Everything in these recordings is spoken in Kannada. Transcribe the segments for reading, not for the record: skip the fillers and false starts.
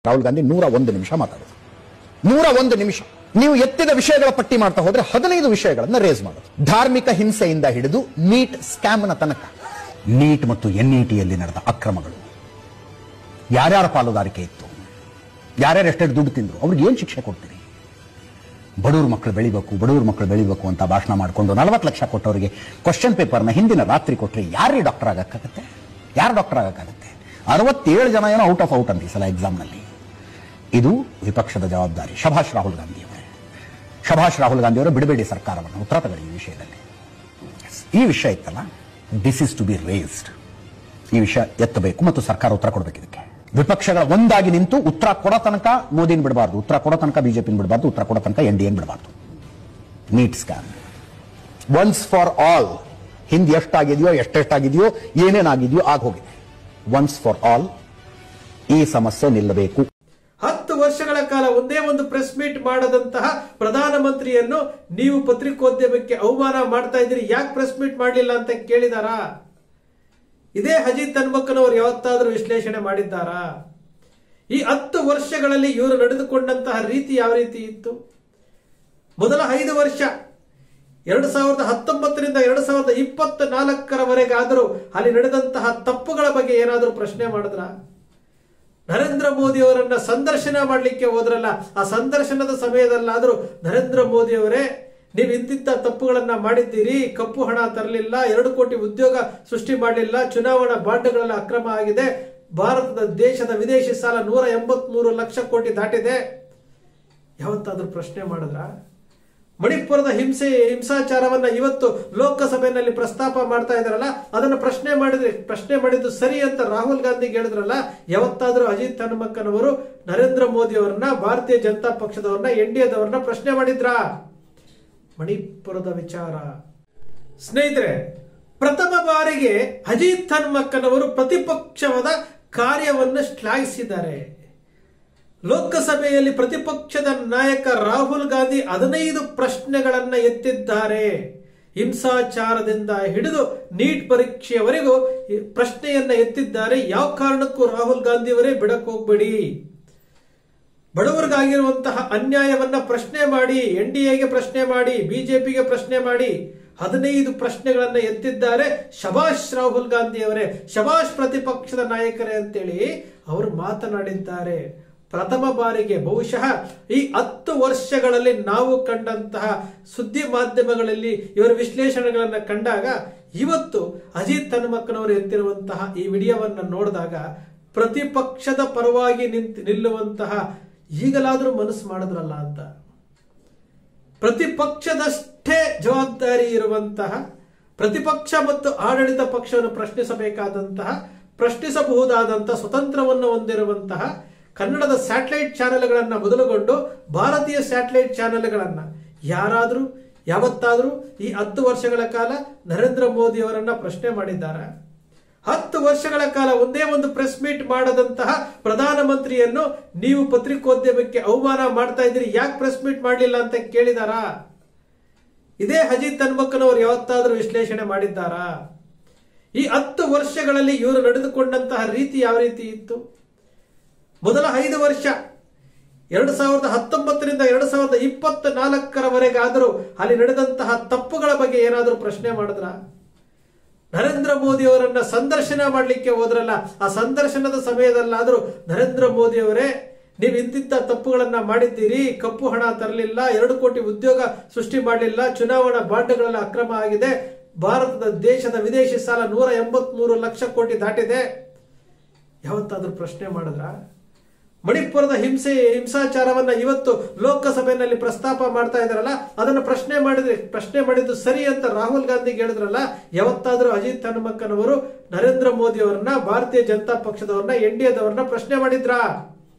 ರಾಹುಲ್ ಗಾಂಧಿ 101 ನಿಮಿಷ ಮಾತಾಡೋದು. 101 ನಿಮಿಷ ನೀವು ಎತ್ತಿದ ವಿಷಯಗಳ ಪಟ್ಟಿ ಮಾಡ್ತಾ ಹೋದ್ರೆ 15 ವಿಷಯಗಳನ್ನ ರೇಸ್ ಮಾಡೋದು. ಧಾರ್ಮಿಕ ಹಿಂಸೆಯಿಂದ ಹಿಡಿದು ನೀಟ್ ಸ್ಕ್ಯಾಮ್ನ ತನಕ, ನೀಟ್ ಮತ್ತು ಎನ್ಇಟಿಯಲ್ಲಿ ನಡೆದ ಅಕ್ರಮಗಳು, ಯಾರ್ಯಾರ ಪಾಲುದಾರಿಕೆ ಇತ್ತು, ಯಾರ್ಯಾರು ಎಷ್ಟೆಷ್ಟು ದುಡ್ಡು ತಿಂದ್ರು, ಅವ್ರಿಗೆ ಏನು ಶಿಕ್ಷೆ ಕೊಡ್ತೀರಿ? ಬಡವ್ರ ಮಕ್ಕಳು ಬೆಳಿಬೇಕು ಅಂತ ಭಾಷಣ ಮಾಡಿಕೊಂಡು 40 ಲಕ್ಷ ಕೊಟ್ಟವರಿಗೆ ಕ್ವಶನ್ ಪೇಪರ್ನ ಹಿಂದಿನ ರಾತ್ರಿ ಕೊಟ್ಟರೆ ಯಾರೇ ಡಾಕ್ಟರ್ ಆಗಕ್ಕಾಗತ್ತೆ? ಯಾರು ಡಾಕ್ಟರ್ ಆಗಕ್ಕಾಗತ್ತೆ? 67 ಜನ ಏನೋ ಔಟ್ ಅಂತ ಈ ಸಲ ಎಕ್ಸಾಮ್ನಲ್ಲಿ. ಇದು ವಿಪಕ್ಷದ ಜವಾಬ್ದಾರಿ. ಶಭಾಷ್ ರಾಹುಲ್ ಗಾಂಧಿ ಅವರು ಬಿಡಬೇಡಿ ಸರ್ಕಾರವನ್ನು, ಉತ್ತರ ತಗೊಳ್ಳಿ ಈ ವಿಷಯದಲ್ಲಿ. ಈ ವಿಷಯ ಇತ್ತಲ್ಲ, this is to be raised. ಈ ವಿಷಯ ಎತ್ತಬೇಕು ಮತ್ತು ಸರ್ಕಾರ ಉತ್ತರ ಕೊಡಬೇಕು. ಇದಕ್ಕೆ ವಿಪಕ್ಷಗಳ ಒಂದಾಗಿ ನಿಂತು ಉತ್ತರ ಕೊಡೋ ತನಕ ಮೋದಿನ ಬಿಡಬಾರ್ದು, ಉತ್ತರ ಕೊಡೋ ತನಕ ಬಿಜೆಪಿನ ಬಿಡಬಾರ್ದು, ಉತ್ತರ ಕೊಡೋ ತನಕ ಎನ್ಡಿಎನ್ ಬಿಡಬಾರ್ದು. NEET scam once for all. ಹಿಂದೆ ಎಷ್ಟೆಷ್ಟಾಗಿದೆಯೋ ಏನೇನಾಗಿದೆಯೋ ಆಗೋಗಿದೆ. ಒನ್ಸ್ ಫಾರ್ ಆಲ್ ಈ ಸಮಸ್ಯೆ ನಿಲ್ಲಬೇಕು. 10 ವರ್ಷಗಳ ಕಾಲ ಒಂದೇ ಒಂದು ಪ್ರೆಸ್ ಮೀಟ್ ಮಾಡದಂತಹ ಪ್ರಧಾನಮಂತ್ರಿಯನ್ನು ನೀವು ಪತ್ರಿಕೋದ್ಯಮಕ್ಕೆ ಅವಮಾನ ಮಾಡ್ತಾ ಇದ್ದೀರಿ, ಯಾಕೆ ಪ್ರೆಸ್ ಮೀಟ್ ಮಾಡಲಿಲ್ಲ ಅಂತ ಕೇಳಿದಾರಾ? ಇದೇ ಅಜಿತ್ ಹನುಮಕ್ಕನವರು ಯಾವತ್ತಾದ್ರೂ ವಿಶ್ಲೇಷಣೆ ಮಾಡಿದ್ದಾರಾ? ಈ 10 ವರ್ಷಗಳಲ್ಲಿ ಇವರು ನಡೆದುಕೊಂಡಂತಹ ರೀತಿ ಯಾವ ರೀತಿ ಇತ್ತು? ಮೊದಲ 5 ವರ್ಷ 2019ರಿಂದ 2024ರವರೆಗಾದರೂ ಅಲ್ಲಿ ನಡೆದಂತಹ ತಪ್ಪುಗಳ ಬಗ್ಗೆ ಏನಾದರೂ ಪ್ರಶ್ನೆ ಮಾಡಿದ್ರ? ನರೇಂದ್ರ ಮೋದಿ ಅವರನ್ನ ಸಂದರ್ಶನ ಮಾಡಲಿಕ್ಕೆ ಹೋದ್ರಲ್ಲ, ಆ ಸಂದರ್ಶನದ ಸಮಯದಲ್ಲಾದರೂ ನರೇಂದ್ರ ಮೋದಿ ಅವರೇ ನೀವು ಇಂತಿಂತ ತಪ್ಪುಗಳನ್ನ ಮಾಡಿದ್ದೀರಿ, ಕಪ್ಪು ಹಣ ತರಲಿಲ್ಲ, 2 ಕೋಟಿ ಉದ್ಯೋಗ ಸೃಷ್ಟಿ ಮಾಡಲಿಲ್ಲ, ಚುನಾವಣಾ ಬಾಂಡ್ಗಳೆಲ್ಲ ಅಕ್ರಮ ಆಗಿದೆ, ಭಾರತದ ದೇಶದ ವಿದೇಶಿ ಸಾಲ 183 ಲಕ್ಷ ಕೋಟಿ ದಾಟಿದೆ, ಯಾವತ್ತಾದ್ರೂ ಪ್ರಶ್ನೆ ಮಾಡಿದ್ರ? ಮಣಿಪುರದ ಹಿಂಸಾಚಾರವನ್ನ ಇವತ್ತು ಲೋಕಸಭೆಯಲ್ಲಿ ಪ್ರಸ್ತಾಪ ಮಾಡ್ತಾ ಇದಾರಲ್ಲ, ಅದನ್ನು ಪ್ರಶ್ನೆ ಮಾಡಿದ್ದು ಸರಿ ಅಂತ ರಾಹುಲ್ ಗಾಂಧಿ ಹೇಳಿದ್ರಲ್ಲ, ಯಾವತ್ತಾದ್ರೂ ಅಜಿತ್ ಹನುಮಕ್ಕನವರು ನರೇಂದ್ರ ಮೋದಿ ಅವರನ್ನ, ಭಾರತೀಯ ಜನತಾ ಪಕ್ಷದವರನ್ನ, ಎನ್ಡಿಎದವರನ್ನ ಪ್ರಶ್ನೆ ಮಾಡಿದ್ರ? ಮಣಿಪುರದ ವಿಚಾರ ಸ್ನೇಹಿತರೆ, ಪ್ರಥಮ ಬಾರಿಗೆ ಅಜಿತ್ ಹನುಮಕ್ಕನವರು ಪ್ರತಿಪಕ್ಷವಾದ ಕಾರ್ಯವನ್ನು ಶ್ಲಾಘಿಸಿದ್ದಾರೆ. ಲೋಕಸಭೆಯಲ್ಲಿ ಪ್ರತಿಪಕ್ಷದ ನಾಯಕ ರಾಹುಲ್ ಗಾಂಧಿ 15 ಪ್ರಶ್ನೆಗಳನ್ನ ಎತ್ತಿದ್ದಾರೆ. ಹಿಂಸಾಚಾರದಿಂದ ಹಿಡಿದು ನೀಟ್ ಪರೀಕ್ಷೆಯವರೆಗೂ ಪ್ರಶ್ನೆಯನ್ನ ಎತ್ತಿದ್ದಾರೆ. ಯಾವ ಕಾರಣಕ್ಕೂ ರಾಹುಲ್ ಗಾಂಧಿ ಅವರೇ ಬಿಡಕ್ ಹೋಗ್ಬೇಡಿ, ಬಡವರಿಗಾಗಿರುವಂತಹ ಅನ್ಯಾಯವನ್ನ ಪ್ರಶ್ನೆ ಮಾಡಿ, ಎನ್ಡಿಎಗೆ ಪ್ರಶ್ನೆ ಮಾಡಿ, ಬಿಜೆಪಿಗೆ ಪ್ರಶ್ನೆ ಮಾಡಿ 15 ಪ್ರಶ್ನೆಗಳನ್ನ ಎತ್ತಿದ್ದಾರೆ. ಶಭಾಷ್ ರಾಹುಲ್ ಗಾಂಧಿ ಅವರೇ, ಶಭಾಷ್ ಪ್ರತಿಪಕ್ಷದ ನಾಯಕರೇ ಅಂತೇಳಿ ಅವರು ಮಾತನಾಡಿದ್ದಾರೆ. ಪ್ರಥಮ ಬಾರಿಗೆ ಬಹುಶಃ ಈ 10 ವರ್ಷಗಳಲ್ಲಿ ನಾವು ಕಂಡಂತಹ ಸುದ್ದಿ ಮಾಧ್ಯಮಗಳಲ್ಲಿ ಇವರ ವಿಶ್ಲೇಷಣೆಗಳನ್ನ ಕಂಡಾಗ, ಇವತ್ತು ಅಜಿತ್ ಹನುಮಕ್ಕನವರು ಎತ್ತಿರುವಂತಹ ಈ ವಿಡಿಯೋವನ್ನ ನೋಡಿದಾಗ ಪ್ರತಿಪಕ್ಷದ ಪರವಾಗಿ ನಿಲ್ಲುವಂತಹ ಈಗಲಾದ್ರೂ ಮನಸ್ಸು ಮಾಡಿದ್ರಲ್ಲ ಅಂತ, ಪ್ರತಿಪಕ್ಷದಷ್ಟೇ ಜವಾಬ್ದಾರಿ ಇರುವಂತಹ, ಪ್ರತಿಪಕ್ಷ ಮತ್ತು ಆಡಳಿತ ಪಕ್ಷವನ್ನು ಪ್ರಶ್ನಿಸಬಹುದಾದಂತಹ ಸ್ವತಂತ್ರವನ್ನು ಹೊಂದಿರುವಂತಹ ಕನ್ನಡದ ಸ್ಯಾಟಲೈಟ್ ಚಾನೆಲ್ಗಳನ್ನ ಮೊದಲುಗೊಂಡು ಭಾರತೀಯ ಸ್ಯಾಟಲೈಟ್ ಚಾನೆಲ್ಗಳನ್ನ ಯಾರಾದ್ರೂ ಯಾವತ್ತಾದ್ರೂ ಈ 10 ವರ್ಷಗಳ ಕಾಲ ನರೇಂದ್ರ ಮೋದಿ ಅವರನ್ನ ಪ್ರಶ್ನೆ ಮಾಡಿದ್ದಾರೆ? 10 ವರ್ಷಗಳ ಕಾಲ ಒಂದೇ ಒಂದು ಪ್ರೆಸ್ ಮೀಟ್ ಮಾಡದಂತಹ ಪ್ರಧಾನಮಂತ್ರಿಯನ್ನು ನೀವು ಪತ್ರಿಕೋದ್ಯಮಕ್ಕೆ ಅವಮಾನ ಮಾಡ್ತಾ ಇದ್ದೀರಿ, ಯಾಕೆ ಪ್ರೆಸ್ ಮೀಟ್ ಮಾಡಲಿಲ್ಲ ಅಂತ ಕೇಳಿದಾರಾ? ಇದೇ ಅಜಿತ್ ಹನುಮಕ್ಕನವರು ಯಾವತ್ತಾದ್ರೂ ವಿಶ್ಲೇಷಣೆ ಮಾಡಿದ್ದಾರಾ? ಈ 10 ವರ್ಷಗಳಲ್ಲಿ ಇವರು ನಡೆದುಕೊಂಡಂತಹ ರೀತಿ ಯಾವ ರೀತಿ ಇತ್ತು? ಮೊದಲ 5 ವರ್ಷ 2019ರಿಂದ 2024ರವರೆಗಾದರೂ ಅಲ್ಲಿ ನಡೆದಂತಹ ತಪ್ಪುಗಳ ಬಗ್ಗೆ ಏನಾದರೂ ಪ್ರಶ್ನೆ ಮಾಡಿದ್ರ? ನರೇಂದ್ರ ಮೋದಿ ಅವರನ್ನ ಸಂದರ್ಶನ ಮಾಡಲಿಕ್ಕೆ ಹೋದ್ರಲ್ಲ, ಆ ಸಂದರ್ಶನದ ಸಮಯದಲ್ಲಾದರೂ ನರೇಂದ್ರ ಮೋದಿ ಅವರೇ ನೀವು ಇಂತಿಂತ ತಪ್ಪುಗಳನ್ನ ಮಾಡಿದ್ದೀರಿ, ಕಪ್ಪು ಹಣ ತರಲಿಲ್ಲ, 2 ಕೋಟಿ ಉದ್ಯೋಗ ಸೃಷ್ಟಿ ಮಾಡಲಿಲ್ಲ, ಚುನಾವಣಾ ಬಾಂಡ್ಗಳೆಲ್ಲ ಅಕ್ರಮ ಆಗಿದೆ, ಭಾರತದ ದೇಶದ ವಿದೇಶಿ ಸಾಲ 183 ಲಕ್ಷ ಕೋಟಿ ದಾಟಿದೆ, ಯಾವತ್ತಾದ್ರೂ ಪ್ರಶ್ನೆ ಮಾಡಿದ್ರ? ಮಣಿಪುರದ ಹಿಂಸಾಚಾರವನ್ನ ಇವತ್ತು ಲೋಕಸಭೆಯಲ್ಲಿ ಪ್ರಸ್ತಾಪ ಮಾಡ್ತಾ ಇದಾರಲ್ಲ, ಅದನ್ನು ಪ್ರಶ್ನೆ ಮಾಡಿದ್ದು ಸರಿ ಅಂತ ರಾಹುಲ್ ಗಾಂಧಿ ಹೇಳಿದ್ರಲ್ಲ, ಯಾವತ್ತಾದ್ರೂ ಅಜಿತ್ ಹನುಮಕ್ಕನವರು ನರೇಂದ್ರ ಮೋದಿ ಅವರನ್ನ, ಭಾರತೀಯ ಜನತಾ ಪಕ್ಷದವರನ್ನ, ಎನ್ಡಿಎದವರನ್ನ ಪ್ರಶ್ನೆ ಮಾಡಿದ್ರ?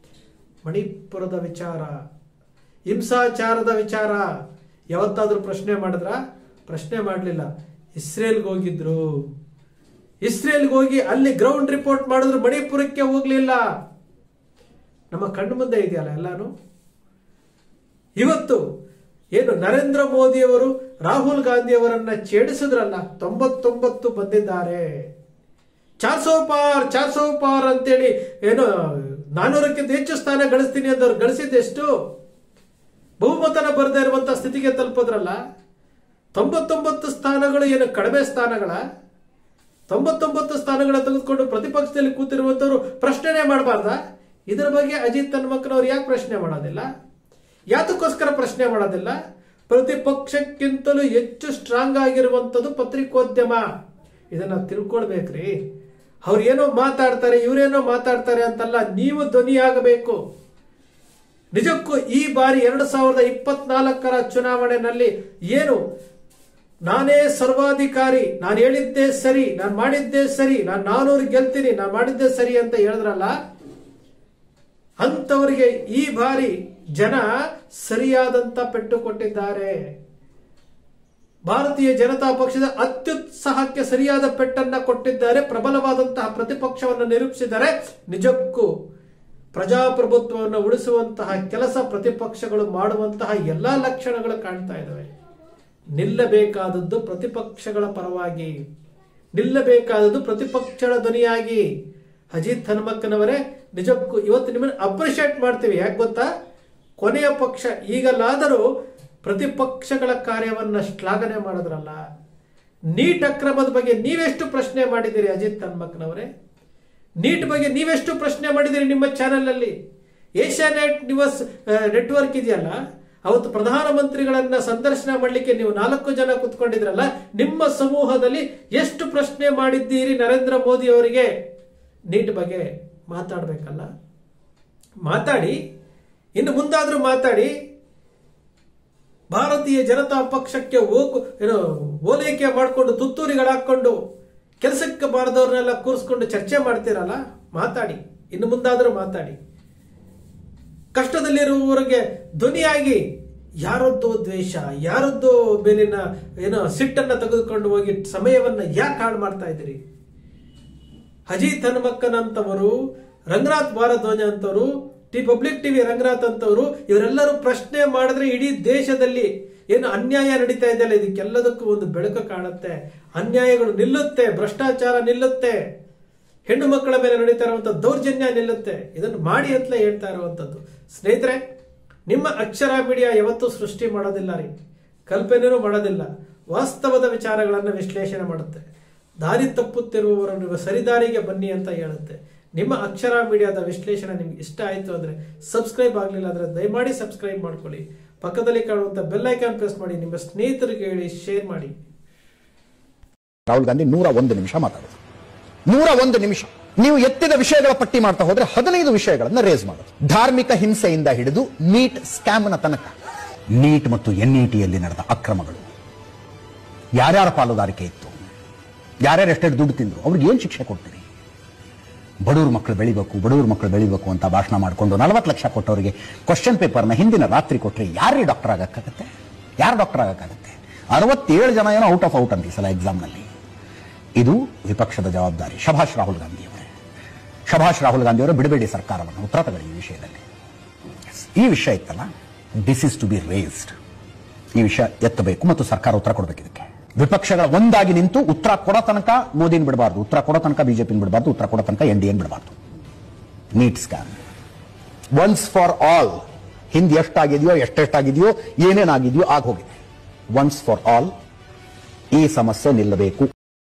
ಮಣಿಪುರದ ವಿಚಾರ, ಹಿಂಸಾಚಾರದ ವಿಚಾರ ಯಾವತ್ತಾದ್ರೂ ಪ್ರಶ್ನೆ ಮಾಡಿದ್ರ? ಪ್ರಶ್ನೆ ಮಾಡಲಿಲ್ಲ. ಇಸ್ರೇಲ್ಗೆ ಹೋಗಿದ್ರು, ಇಸ್ರೇಲ್ಗೆ ಹೋಗಿ ಅಲ್ಲಿ ಗ್ರೌಂಡ್ ರಿಪೋರ್ಟ್ ಮಾಡಿದ್ರು, ಮಣಿಪುರಕ್ಕೆ ಹೋಗ್ಲಿಲ್ಲ. ನಮ್ಮ ಕಣ್ಣು ಮುಂದೆ ಇದೆಯಲ್ಲ ಎಲ್ಲಾನು. ಇವತ್ತು ಏನು ನರೇಂದ್ರ ಮೋದಿ ಅವರು ರಾಹುಲ್ ಗಾಂಧಿ ಅವರನ್ನ ಛೇಡಿಸಿದ್ರಲ್ಲ, 99 ಬಂದಿದ್ದಾರೆ. 400 ಪಾರ್ ಅಂತೇಳಿ ಏನು 400ಕ್ಕಿಂತ ಹೆಚ್ಚು ಸ್ಥಾನ ಗಳಿಸ್ತೀನಿ ಅಂದವ್ರು ಗಳಿಸಿದ್ದೆಷ್ಟು? ಬಹುಮತನ ಬರದೇ ಇರುವಂತಹ ಸ್ಥಿತಿಗೆ ತಲುಪೋದ್ರಲ್ಲ. 99 ಸ್ಥಾನಗಳು ಏನು ಕಡಿಮೆ ಸ್ಥಾನಗಳ? 99 ಸ್ಥಾನಗಳ ತೆಗೆದುಕೊಂಡು ಪ್ರತಿಪಕ್ಷದಲ್ಲಿ ಕೂತಿರುವಂತವ್ರು ಪ್ರಶ್ನೆನೇ ಮಾಡಬಾರ್ದ? ಇದರ ಬಗ್ಗೆ ಅಜಿತ್ ಹನುಮಕ್ಕನವ್ರು ಯಾಕೆ ಪ್ರಶ್ನೆ ಮಾಡೋದಿಲ್ಲ? ಯಾತಕ್ಕೋಸ್ಕರ ಪ್ರಶ್ನೆ ಮಾಡೋದಿಲ್ಲ? ಪ್ರತಿಪಕ್ಷಕ್ಕಿಂತಲೂ ಹೆಚ್ಚು ಸ್ಟ್ರಾಂಗ್ ಆಗಿರುವಂತದ್ದು ಪತ್ರಿಕೋದ್ಯಮ. ಇದನ್ನ ತಿಳ್ಕೊಳ್ಬೇಕ್ರಿ. ಅವ್ರು ಏನೋ ಮಾತಾಡ್ತಾರೆ, ಇವರೇನೋ ಮಾತಾಡ್ತಾರೆ ಅಂತಲ್ಲ, ನೀವು ಧ್ವನಿಯಾಗಬೇಕು. ನಿಜಕ್ಕೂ ಈ ಬಾರಿ 2024ರ ಚುನಾವಣೆಯಲ್ಲಿ ಏನು ನಾನೇ ಸರ್ವಾಧಿಕಾರಿ, ನಾನು ಹೇಳಿದ್ದೇ ಸರಿ, ನಾನು ಮಾಡಿದ್ದೇ ಸರಿ, ನಾನು 400 ಗೆಲ್ತೀನಿ, ನಾನು ಮಾಡಿದ್ದೇ ಸರಿ ಅಂತ ಹೇಳಿದ್ರಲ್ಲ, ಅಂತವರಿಗೆ ಈ ಬಾರಿ ಜನ ಸರಿಯಾದಂತ ಪೆಟ್ಟು ಕೊಟ್ಟಿದ್ದಾರೆ. ಭಾರತೀಯ ಜನತಾ ಪಕ್ಷದ ಅತ್ಯುತ್ಸಾಹಕ್ಕೆ ಸರಿಯಾದ ಪೆಟ್ಟನ್ನ ಕೊಟ್ಟಿದ್ದಾರೆ. ಪ್ರಬಲವಾದಂತಹ ಪ್ರತಿಪಕ್ಷವನ್ನು ನಿರೂಪಿಸಿದ್ದಾರೆ. ನಿಜಕ್ಕೂ ಪ್ರಜಾಪ್ರಭುತ್ವವನ್ನು ಉಳಿಸುವಂತಹ ಕೆಲಸ ಪ್ರತಿಪಕ್ಷಗಳು ಮಾಡುವಂತಹ ಎಲ್ಲಾ ಲಕ್ಷಣಗಳು ಕಾಣ್ತಾ ಇದ್ದಾವೆ. ನಿಲ್ಲಬೇಕಾದದ್ದು ಪ್ರತಿಪಕ್ಷಗಳ ಪರವಾಗಿ, ನಿಲ್ಲಬೇಕಾದದ್ದು ಪ್ರತಿಪಕ್ಷಗಳ ಧ್ವನಿಯಾಗಿ. ಅಜಿತ್ ಹನುಮಕ್ಕನವರೇ, ನಿಜಕ್ಕೂ ಇವತ್ತು ನಿಮ್ಮನ್ನು ಅಪ್ರಿಶಿಯೇಟ್ ಮಾಡ್ತೀವಿ. ಯಾಕೆ ಗೊತ್ತಾ? ಕೊನೆಯ ಪಕ್ಷ ಈಗಲಾದರೂ ಪ್ರತಿಪಕ್ಷಗಳ ಕಾರ್ಯವನ್ನ ಶ್ಲಾಘನೆ ಮಾಡಿದ್ರಲ್ಲ. ನೀಟ್ ಅಕ್ರಮದ ಬಗ್ಗೆ ನೀವೆಷ್ಟು ಪ್ರಶ್ನೆ ಮಾಡಿದ್ದೀರಿ ಅಜಿತ್ ಹನುಮಕ್ಕನವರೇ? ನೀಟ್ ಬಗ್ಗೆ ನೀವೆಷ್ಟು ಪ್ರಶ್ನೆ ಮಾಡಿದ್ದೀರಿ ನಿಮ್ಮ ಚಾನೆಲ್ ಅಲ್ಲಿ? ಏಷ್ಯಾನೆಟ್ ನ್ಯೂಸ್ ನೆಟ್ವರ್ಕ್ ಇದೆಯಲ್ಲ, ಅವತ್ತು ಪ್ರಧಾನಮಂತ್ರಿಗಳನ್ನ ಸಂದರ್ಶನ ಮಾಡಲಿಕ್ಕೆ ನೀವು 4 ಜನ ಕುತ್ಕೊಂಡಿದ್ರಲ್ಲ, ನಿಮ್ಮ ಸಮೂಹದಲ್ಲಿ ಎಷ್ಟು ಪ್ರಶ್ನೆ ಮಾಡಿದ್ದೀರಿ ನರೇಂದ್ರ ಮೋದಿ ಅವರಿಗೆ? ನೀಟ್ ಬಗ್ಗೆ ಮಾತಾಡಬೇಕಲ್ಲ, ಮಾತಾಡಿ. ಇನ್ನು ಮುಂದಾದ್ರೂ ಮಾತಾಡಿ. ಭಾರತೀಯ ಜನತಾ ಪಕ್ಷಕ್ಕೆ ಓಲೈಕೆ ಮಾಡಿಕೊಂಡು ತುತ್ತೂರಿಗಳಾಕೊಂಡು ಕೆಲಸಕ್ಕೆ ಬಾರದವ್ರನ್ನೆಲ್ಲ ಕೂರಿಸ್ಕೊಂಡು ಚರ್ಚೆ ಮಾಡ್ತೀರಲ್ಲ, ಮಾತಾಡಿ. ಇನ್ನು ಮುಂದಾದ್ರೂ ಮಾತಾಡಿ. ಕಷ್ಟದಲ್ಲಿರುವವರಿಗೆ ಧ್ವನಿಯಾಗಿ. ಯಾರದ್ದೋ ದ್ವೇಷ, ಯಾರದ್ದೋ ಮೇಲಿನ ಸಿಟ್ಟನ್ನ ತೆಗೆದುಕೊಂಡು ಹೋಗಿ ಸಮಯವನ್ನ ಯಾಕೆ ಹಾಳು ಮಾಡ್ತಾ ಇದ್ದೀರಿ? ಅಜಿತ್ ಹನುಮಕ್ಕನಂತವರು, ರಂಗನಾಥ್ ಭಾರದ್ವಾಜ ಅಂತವರು, ಪಬ್ಲಿಕ್ ಟಿವಿ ರಂಗನಾಥ್ ಅಂತವರು, ಇವರೆಲ್ಲರೂ ಪ್ರಶ್ನೆ ಮಾಡಿದ್ರೆ ಇಡೀ ದೇಶದಲ್ಲಿ ಏನು ಅನ್ಯಾಯ ನಡೀತಾ ಇದೆಯಲ್ಲ, ಇದಕ್ಕೆಲ್ಲದಕ್ಕೂ ಒಂದು ಬೆಳಕು ಕಾಣುತ್ತೆ. ಅನ್ಯಾಯಗಳು ನಿಲ್ಲುತ್ತೆ, ಭ್ರಷ್ಟಾಚಾರ ನಿಲ್ಲುತ್ತೆ, ಹೆಣ್ಣು ಮಕ್ಕಳ ಮೇಲೆ ನಡೀತಾ ಇರುವಂತಹ ದೌರ್ಜನ್ಯ ನಿಲ್ಲುತ್ತೆ. ಇದನ್ನು ಮಾಡಿ ಅಂತಲೇ ಹೇಳ್ತಾ ಇರುವಂತದ್ದು. ಸ್ನೇಹಿತರೆ, ನಿಮ್ಮ ಅಕ್ಷರ ಮೀಡಿಯಾ ಯಾವತ್ತೂ ಸೃಷ್ಟಿ ಮಾಡೋದಿಲ್ಲ ರೀ, ಕಲ್ಪನೆಯೂ ಮಾಡೋದಿಲ್ಲ. ವಾಸ್ತವದ ವಿಚಾರಗಳನ್ನು ವಿಶ್ಲೇಷಣೆ ಮಾಡುತ್ತೆ. ದಾರಿ ತಪ್ಪುತ್ತಿರುವವರನ್ನು ಸರಿದಾರಿಗೆ ಬನ್ನಿ ಅಂತ ಹೇಳುತ್ತೆ. ನಿಮ್ಮ ಅಕ್ಷರ ಮೀಡಿಯಾದ ವಿಶ್ಲೇಷಣೆ ನಿಮ್ಗೆ ಇಷ್ಟ ಆಯಿತು ಅಂದ್ರೆ, ಸಬ್ಸ್ಕ್ರೈಬ್ ಆಗಲಿಲ್ಲ ಅಂದ್ರೆ ದಯಮಾಡಿ ಸಬ್ಸ್ಕ್ರೈಬ್ ಮಾಡ್ಕೊಳ್ಳಿ. ಪಕ್ಕದಲ್ಲಿ ಕಾಣುವಂತ ಬೆಲ್ ಐಕಾನ್ ಪ್ರೆಸ್ ಮಾಡಿ, ನಿಮ್ಮ ಸ್ನೇಹಿತರಿಗೆ ಹೇಳಿ, ಶೇರ್ ಮಾಡಿ. ರಾಹುಲ್ ಗಾಂಧಿ 101 ನಿಮಿಷ ಮಾತಾಡೋದು. 101 ನಿಮಿಷ ನೀವು ಎತ್ತಿದ ವಿಷಯಗಳ ಪಟ್ಟಿ ಮಾಡ್ತಾ ಹೋದ್ರೆ 15 ವಿಷಯಗಳನ್ನ ರೇಸ್ ಮಾಡೋದು. ಧಾರ್ಮಿಕ ಹಿಂಸೆಯಿಂದ ಹಿಡಿದು ನೀಟ್ ಸ್ಕ್ಯಾಮ್ನ ತನಕ, ನೀಟ್ ಮತ್ತು ಎನ್ಇಟಿಯಲ್ಲಿ ನಡೆದ ಅಕ್ರಮಗಳು, ಯಾರ್ಯಾರ ಪಾಲುದಾರಿಕೆ ಇತ್ತು, ಯಾರ್ಯಾರು ಎಷ್ಟೆಷ್ಟು ದುಡ್ಡು ತಿಂದ್ರು, ಅವ್ರಿಗೆ ಏನ್ ಶಿಕ್ಷೆ ಕೊಡ್ತೀರಿ? ಬಡವ್ರ ಮಕ್ಕಳು ಬೆಳಿಬೇಕು ಅಂತ ಭಾಷಣ ಮಾಡಿಕೊಂಡು 40 ಲಕ್ಷ ಕೊಟ್ಟವರಿಗೆ ಕ್ವಶನ್ ಪೇಪರ್ನ ಹಿಂದಿನ ರಾತ್ರಿ ಕೊಟ್ಟರೆ ಯಾರೇ ಡಾಕ್ಟರ್ ಆಗಕ್ಕಾಗತ್ತೆ? ಯಾರು ಡಾಕ್ಟರ್ ಆಗಕ್ಕಾಗತ್ತೆ? 67 ಜನ ಏನೋ ಔಟ್ ಆಫ್ ಔಟ್ ಅಂತ ಈ ಸಲ ಎಕ್ಸಾಮ್ನಲ್ಲಿ. ಇದು ವಿಪಕ್ಷದ ಜವಾಬ್ದಾರಿ. ಶಭಾಷ್ ರಾಹುಲ್ ಗಾಂಧಿ ಅವರೇ, ಬಿಡಬೇಡಿ ಸರ್ಕಾರವನ್ನು, ಉತ್ತರ ತಗೊಳ್ಳಿ ಈ ವಿಷಯದಲ್ಲಿ. ಈ ವಿಷಯ ಇತ್ತಲ್ಲ, this is to be raised. ಈ ವಿಷಯ ಎತ್ತಬೇಕು ಮತ್ತು ಸರ್ಕಾರ ಉತ್ತರ ಕೊಡಬೇಕು. ಇದಕ್ಕೆ ವಿಪಕ್ಷಗಳ ಒಂದಾಗಿ ನಿಂತು ಉತ್ತರ ಕೊಡೋ ತನಕ ಮೋದಿನ ಬಿಡಬಾರ್ದು, ಉತ್ತರ ಕೊಡೋ ತನಕ ಬಿಜೆಪಿನ ಬಿಡಬಾರ್ದು, ಉತ್ತರ ಕೊಡೋ ತನಕ ಎನ್ಡಿಎನ್ ಬಿಡಬಾರ್ದು. NEET scam once for all. ಹಿಂದೆ ಎಷ್ಟೆಷ್ಟಾಗಿದೆಯೋ ಏನೇನಾಗಿದೆಯೋ ಆಗೋಗಿದೆ. ಒನ್ಸ್ ಫಾರ್ ಆಲ್ ಈ ಸಮಸ್ಯೆ ನಿಲ್ಲಬೇಕು.